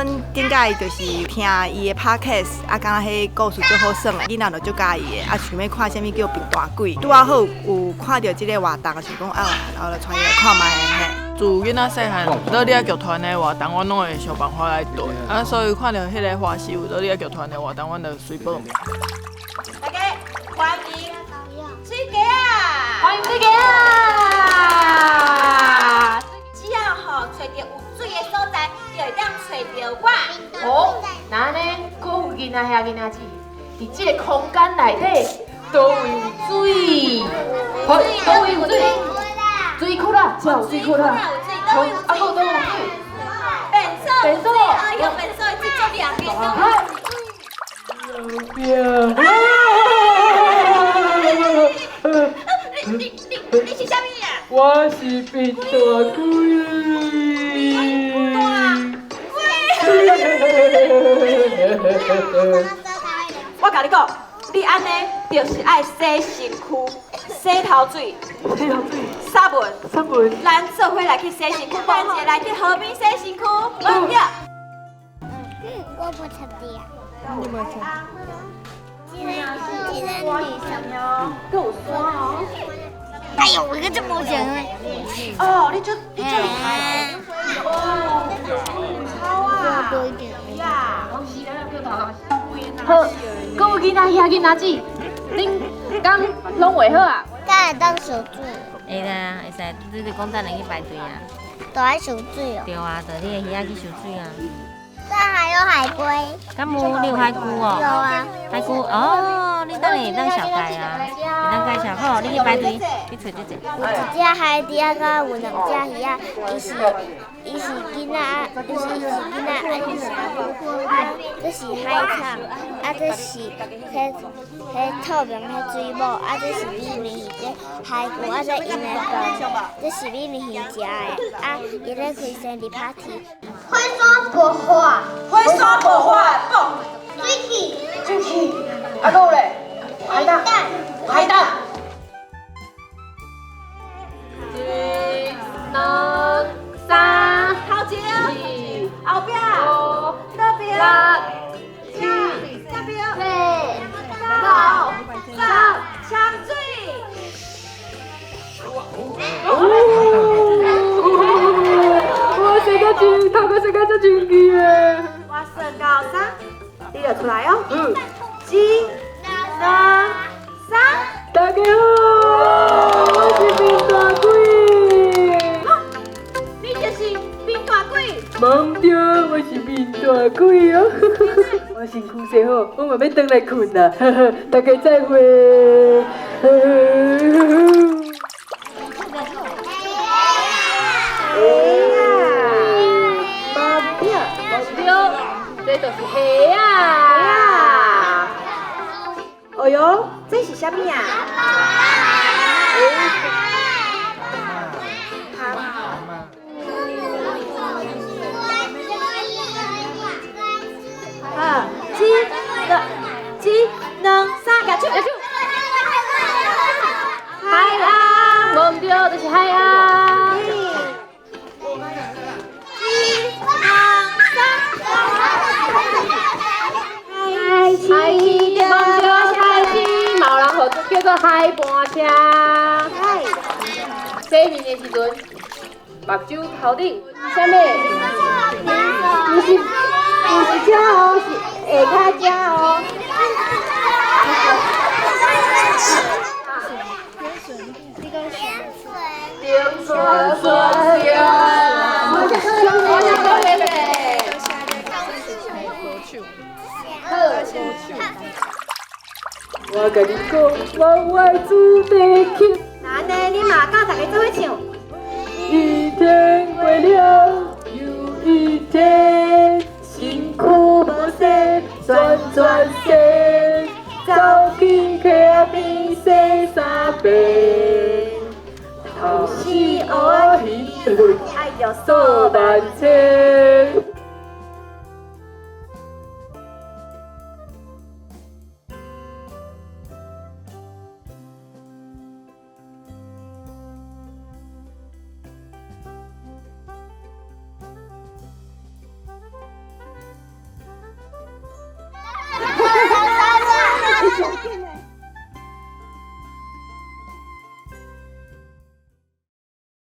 阮顶届就是听伊的 podcast， 啊，感觉迄故事最好耍的，囡仔就足介意的，啊，想要看啥物叫病大鬼。拄啊好有看到即个活动，想讲啊，然后就传伊来看卖嘿。自囡仔细汉，乐利剧团的活动，阮拢会想办法来对，啊，所以看到迄个花絮有乐利剧团的活动，阮就随报名。大家欢迎水鸡啊！欢迎水鸡啊！只要吼找到有水的所在，就会当找到我。好，那呢，各有囡仔遐囡仔子，伫这个空间内底，都有水，好，都有水，水库啦，只有水库啦，好，啊，还有都有水，便所，哎呦，便所这做两边都。你是啥物啊？我是变大鬼。我甲你讲，你安尼就是爱洗身躯、洗头水、沙文，咱做伙来去洗身躯，办一个来去河边洗身躯，对不对？我不吃的。你无吃？这个女生够酸哦！哎呦，我可真不行哎！哦，你就厉害哦！好啊！多一点。呀，好，各有囡仔遐囡仔子，恁敢拢会好啊？敢会当守水？会啦，会使，你就讲等人去排队啊。都爱守水哦。对啊，就你的鱼仔去收水啊。这还有海龟。敢有你有海龟哦？有啊。海龟哦，你等下会当小解啊，会当介绍好，你去排队去找一找。有一只海猪仔，甲有两只鱼仔，伊是囡仔，伊是囡仔，啊这是海草，啊这是迄透明迄水母，啊这是美美鱼这海龟，啊这因的饭，这是美美鱼食的，啊伊咧开生日 party。火山爆发，火山爆发，爆！水气，啊，还有咧，海胆，一、两、三、头前，后壁，五、左边，六、七，这边，八、九，10，抢水！我生个真，头壳生个真真奇诶。我算到3，你就出来哦。1、2、3。大家好，我是变大鬼。你就是变大鬼。忘掉，我是变大鬼哦。我身躯洗好，我慢慢回来困啦。大家再会。这就是虾啊！哦哟，这是啥物啊？好，1、2、3，举手！海啊，忘掉就是海啊！海星，忘掉海星，嘛有人号叫做海盘车。洗面的时阵，目睭头顶啥物？不是车哦，是下骹车哦。点水水呀！我甲你讲，我爱主题曲。那呢，你嘛教大家做伙唱。一天过了又一天，辛苦无息，转转身，走去溪边洗衫被，头洗乌天，爱着数万千。